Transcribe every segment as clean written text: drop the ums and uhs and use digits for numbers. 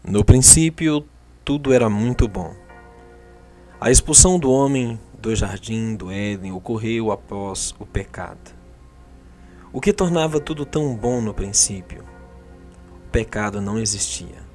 No princípio, tudo era muito bom. A expulsão do homem do jardim do Éden ocorreu após o pecado. O que tornava tudo tão bom no princípio? O pecado não existia.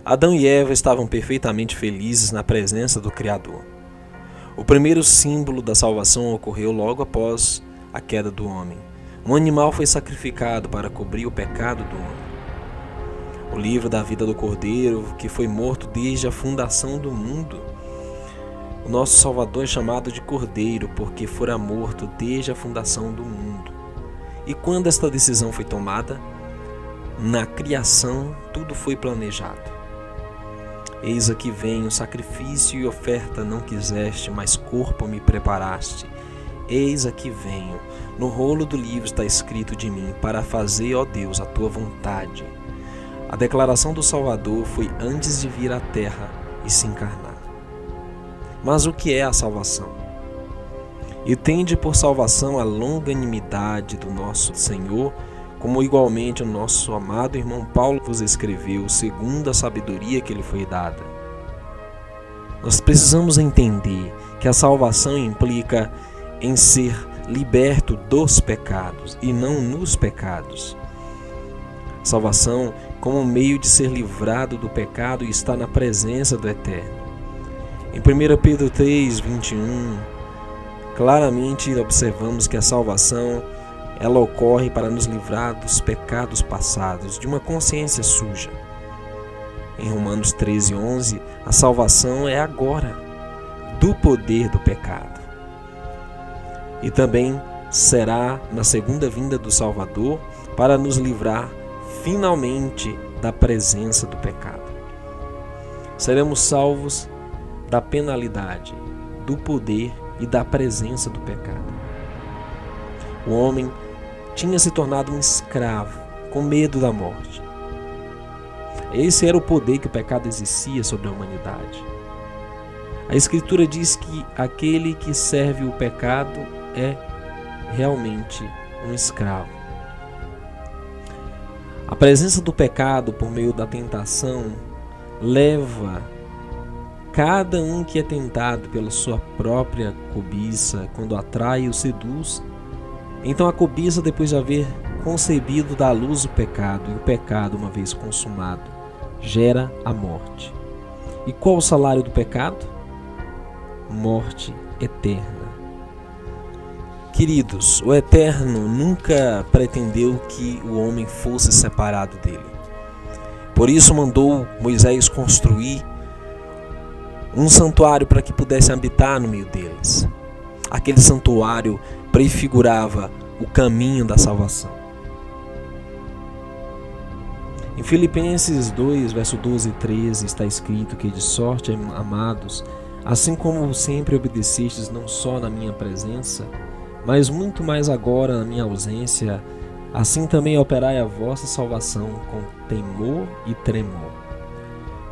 Adão e Eva estavam perfeitamente felizes na presença do Criador. O primeiro símbolo da salvação ocorreu logo após a queda do homem. Um animal foi sacrificado para cobrir o pecado do homem. O livro da vida do Cordeiro, que foi morto desde a fundação do mundo. O nosso Salvador é chamado de Cordeiro porque fora morto desde a fundação do mundo. E quando esta decisão foi tomada? Na criação, tudo foi planejado. Eis aqui vem o sacrifício e oferta não quiseste, mas corpo me preparaste. Eis aqui venho. No rolo do livro está escrito de mim, para fazer, ó Deus, a tua vontade. A declaração do Salvador foi antes de vir à terra e se encarnar. Mas o que é a salvação? E tende por salvação a longanimidade do nosso Senhor, como igualmente o nosso amado irmão Paulo vos escreveu, segundo a sabedoria que lhe foi dada. Nós precisamos entender que a salvação implica em ser liberto dos pecados e não nos pecados. Salvação como meio de ser livrado do pecado e estar na presença do Eterno. Em 1 Pedro 3, 21, claramente observamos que a salvação ela ocorre para nos livrar dos pecados passados, de uma consciência suja. Em Romanos 13, 11, a salvação é agora, do poder do pecado. E também será na segunda vinda do Salvador para nos livrar finalmente da presença do pecado. Seremos salvos da penalidade, do poder e da presença do pecado. O homem tinha se tornado um escravo, com medo da morte. Esse era o poder que o pecado exercia sobre a humanidade. A Escritura diz que aquele que serve o pecado é realmente um escravo. A presença do pecado por meio da tentação leva cada um que é tentado pela sua própria cobiça, quando atrai ou seduz. Então a cobiça, depois de haver concebido, dá à luz o pecado, e o pecado, uma vez consumado, gera a morte. E qual o salário do pecado? Morte eterna. Queridos, o Eterno nunca pretendeu que o homem fosse separado dele. Por isso mandou Moisés construir um santuário para que pudesse habitar no meio deles. Aquele santuário prefigurava o caminho da salvação. Em Filipenses 2, verso 12 e 13, está escrito que de sorte, amados, assim como sempre obedecestes não só na minha presença, mas muito mais agora na minha ausência, assim também operai a vossa salvação com temor e tremor.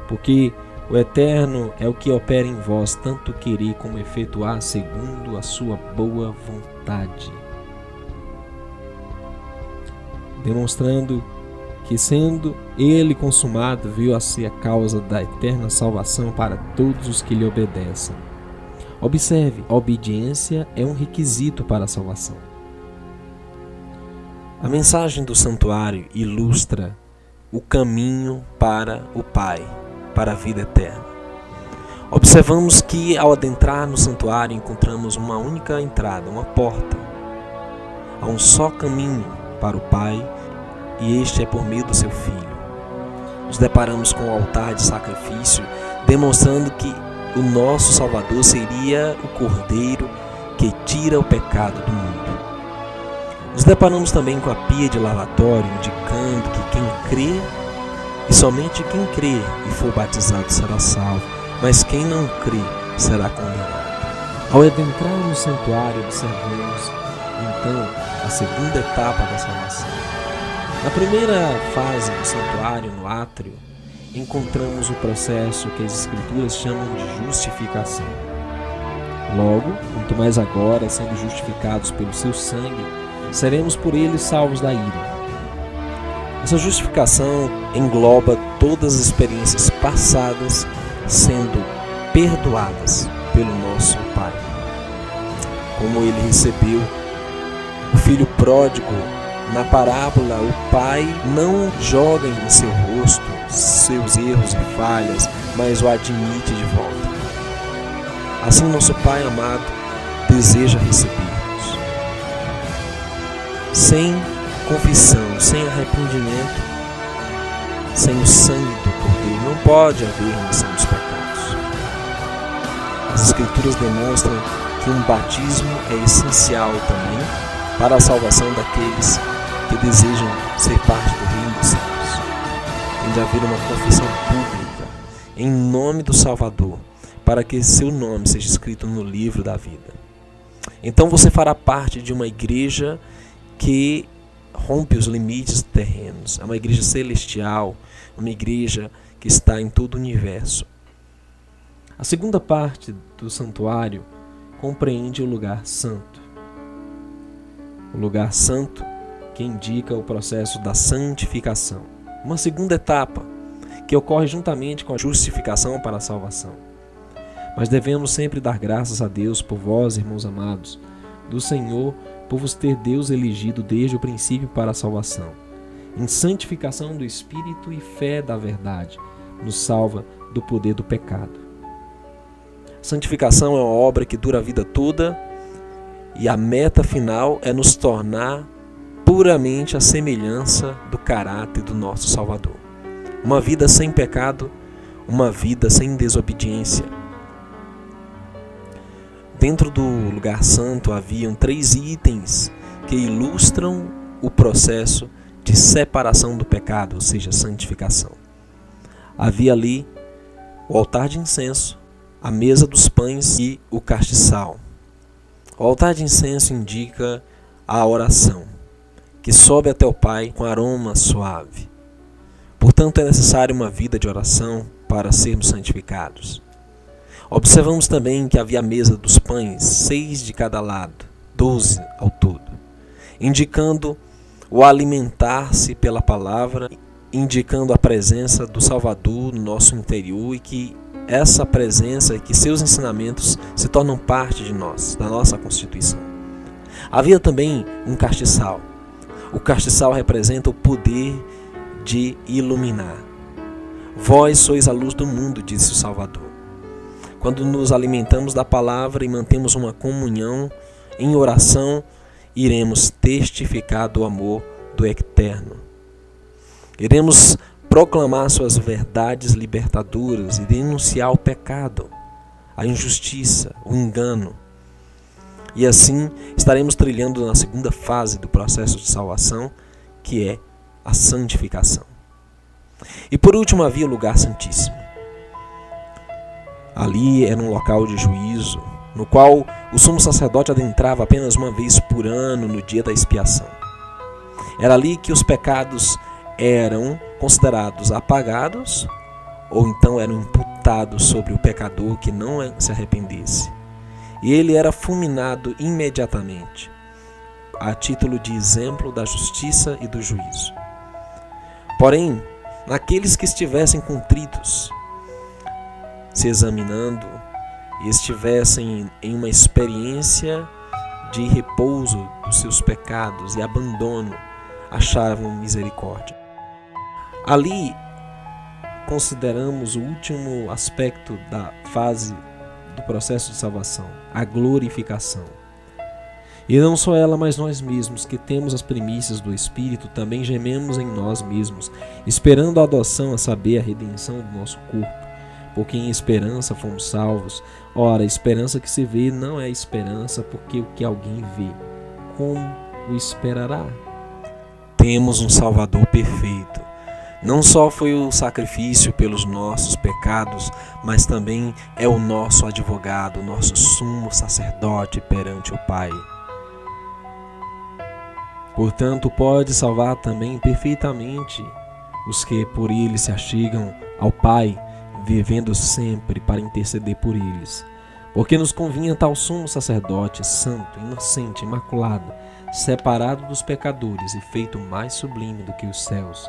Porque o Eterno é o que opera em vós, tanto querer como efetuar segundo a sua boa vontade. Demonstrando que, sendo ele consumado, veio a ser a causa da eterna salvação para todos os que lhe obedecem. Observe, a obediência é um requisito para a salvação. A mensagem do santuário ilustra o caminho para o Pai, para a vida eterna. Observamos que ao adentrar no santuário encontramos uma única entrada, uma porta. Há um só caminho para o Pai e este é por meio do seu Filho. Nos deparamos com o altar de sacrifício, demonstrando que o nosso Salvador seria o Cordeiro que tira o pecado do mundo. Nos deparamos também com a pia de lavatório, indicando que quem crê, e somente quem crê e for batizado será salvo, mas quem não crê será condenado. Ao adentrar no santuário, observamos então a segunda etapa da salvação. Na primeira fase do santuário, no átrio, encontramos o processo que as Escrituras chamam de justificação. Logo, muito mais agora, sendo justificados pelo seu sangue, seremos por ele salvos da ira. Essa justificação engloba todas as experiências passadas sendo perdoadas pelo nosso Pai. Como ele recebeu o filho pródigo na parábola, o pai não joga em seu rosto seus erros e falhas, mas o admite de volta. Assim, nosso Pai amado deseja receber-nos. Sem confissão, sem arrependimento, sem o sangue do Cordeiro, não pode haver remissão dos pecados. As Escrituras demonstram que um batismo é essencial também para a salvação daqueles que desejam ser parte do reino dos céus. Tem de haver uma confissão pública em nome do Salvador, para que seu nome seja escrito no livro da vida. Então você fará parte de uma igreja que rompe os limites terrenos. É uma igreja celestial, uma igreja que está em todo o universo. A segunda parte do santuário compreende o lugar santo. O lugar santo que indica o processo da santificação. Uma segunda etapa que ocorre juntamente com a justificação para a salvação. Mas devemos sempre dar graças a Deus por vós, irmãos amados, do Senhor, por vos ter Deus elegido desde o princípio para a salvação, em santificação do Espírito e fé da verdade, nos salva do poder do pecado. Santificação é uma obra que dura a vida toda e a meta final é nos tornar puramente a semelhança do caráter do nosso Salvador. Uma vida sem pecado, uma vida sem desobediência. Dentro do lugar santo haviam 3 itens que ilustram o processo de separação do pecado, ou seja, santificação. Havia ali o altar de incenso, a mesa dos pães e o castiçal. O altar de incenso indica a oração, que sobe até o Pai com aroma suave. Portanto, é necessária uma vida de oração para sermos santificados. Observamos também que havia a mesa dos pães, 6 de cada lado, 12 ao todo, indicando o alimentar-se pela palavra, indicando a presença do Salvador no nosso interior e que essa presença e que seus ensinamentos se tornam parte de nós, da nossa constituição. Havia também um castiçal. O castiçal representa o poder de iluminar. Vós sois a luz do mundo, disse o Salvador. Quando nos alimentamos da palavra e mantemos uma comunhão em oração, iremos testificar do amor do Eterno. Iremos proclamar suas verdades libertadoras e denunciar o pecado, a injustiça, o engano. E assim estaremos trilhando na segunda fase do processo de salvação, que é a santificação. E por último havia o lugar santíssimo. Ali era um local de juízo, no qual o sumo sacerdote adentrava apenas uma vez por ano no dia da expiação. Era ali que os pecados eram considerados apagados ou então eram imputados sobre o pecador que não se arrependesse. E ele era fulminado imediatamente, a título de exemplo da justiça e do juízo. Porém, naqueles que estivessem contritos, se examinando e estivessem em uma experiência de repouso dos seus pecados e abandono, achavam misericórdia. Ali consideramos o último aspecto da fase do processo de salvação, a glorificação. E não só ela, mas nós mesmos, que temos as primícias do Espírito, também gememos em nós mesmos, esperando a adoção, a saber, a redenção do nosso corpo. Porque em esperança fomos salvos. Ora, a esperança que se vê não é esperança, porque o que alguém vê, como o esperará? Temos um Salvador perfeito. Não só foi o sacrifício pelos nossos pecados, mas também é o nosso advogado, o nosso sumo sacerdote perante o Pai. Portanto, pode salvar também perfeitamente os que por ele se achegam ao Pai, vivendo sempre para interceder por eles. Porque nos convinha tal sumo sacerdote, santo, inocente, imaculado, separado dos pecadores e feito mais sublime do que os céus,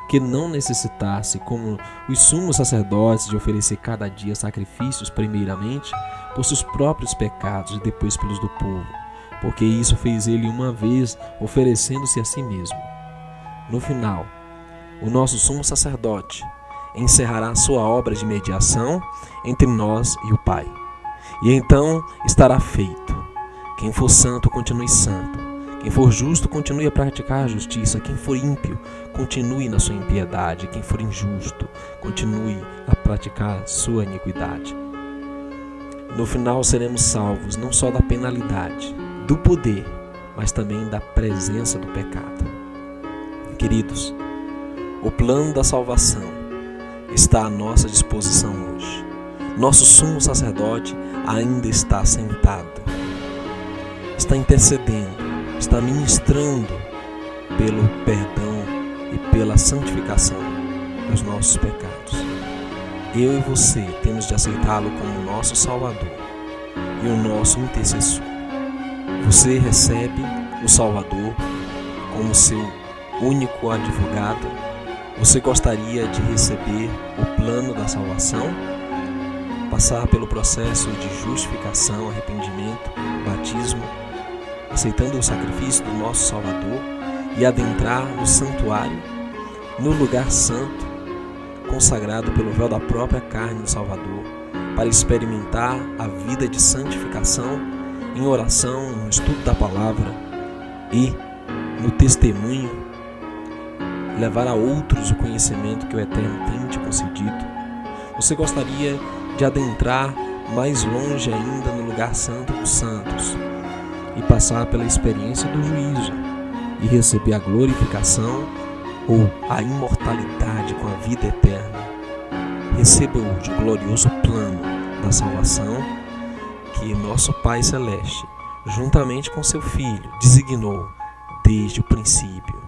que não necessitasse, como os sumos sacerdotes, de oferecer cada dia sacrifícios, primeiramente por seus próprios pecados e depois pelos do povo, porque isso fez ele uma vez, oferecendo-se a si mesmo. No final, o nosso sumo sacerdote encerrará sua obra de mediação entre nós e o Pai. E então estará feito. Quem for santo, continue santo. Quem for justo, continue a praticar a justiça. Quem for ímpio, continue na sua impiedade. Quem for injusto, continue a praticar sua iniquidade. No final seremos salvos não só da penalidade, do poder, mas também da presença do pecado. Queridos, o plano da salvação está à nossa disposição hoje. Nosso sumo sacerdote ainda está sentado, está intercedendo, está ministrando pelo perdão e pela santificação dos nossos pecados. Eu e você temos de aceitá-lo como nosso Salvador e o nosso intercessor. Você recebe o Salvador como seu único advogado? Você gostaria de receber o plano da salvação? Passar pelo processo de justificação, arrependimento, batismo, aceitando o sacrifício do nosso Salvador e adentrar no santuário, no lugar santo, consagrado pelo véu da própria carne do Salvador, para experimentar a vida de santificação em oração, no estudo da palavra e no testemunho, levar a outros o conhecimento que o Eterno tem te concedido. Você gostaria de adentrar mais longe ainda no lugar santo dos santos e passar pela experiência do juízo e receber a glorificação ou a imortalidade com a vida eterna? Receba hoje o glorioso plano da salvação que nosso Pai Celeste, juntamente com seu Filho, designou desde o princípio.